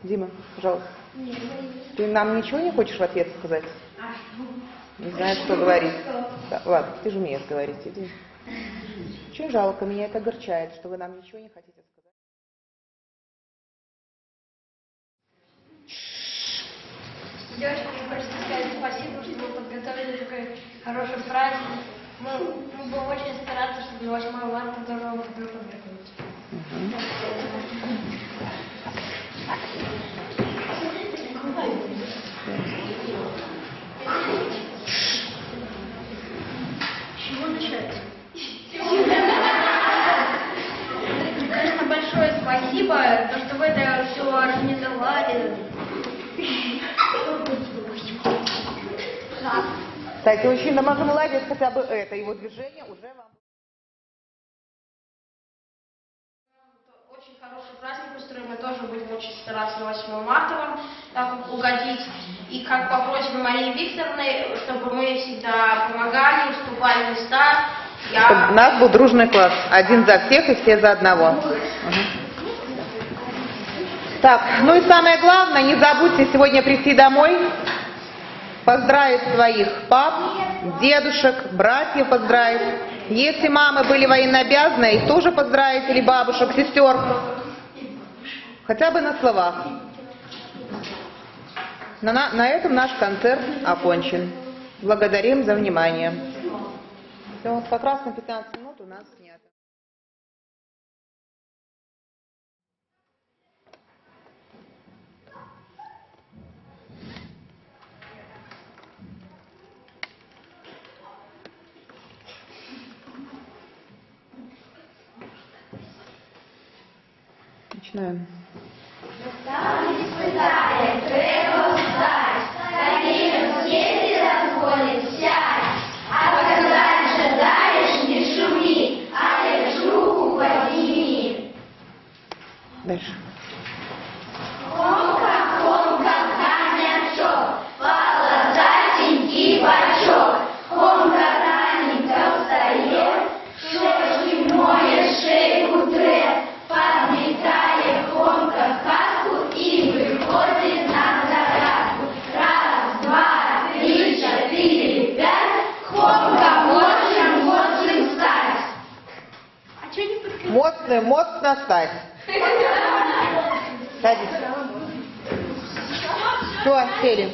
Дима, пожалуйста. Ты нам ничего не хочешь в ответ сказать? Не знаешь, что говорить. Да, ладно, ты же умеешь говорить. Иди. Очень жалко, меня это огорчает, что вы нам ничего не хотите сказать. Девочки, мне хочется сказать спасибо, что вы подготовили такой хороший праздник. Мы будем очень стараться, чтобы 8 марта тоже вам подготовить. С чего начать? Конечно, большое спасибо, что вы это все организовали. Кстати, мужчина, молодец, хотя бы это, его движение уже вам... Очень хороший праздник устроим, мы тоже будем очень стараться на 8 марта вам так угодить. И как попросим Марии Викторовны, чтобы мы всегда помогали, уступали места. У нас был дружный класс. Один за всех и все за одного. Так, ну и самое главное, не забудьте сегодня прийти домой, поздравить своих пап, дедушек, братьев поздравить. Если мамы были военнообязаны, их тоже поздравить, или бабушек, сестер. Хотя бы на словах. На этом наш концерт окончен. Благодарим за внимание. Все, вот как раз на 15 минут у нас снято. Начинаем. Дальше. Моцно стать. Садись. Все, сели.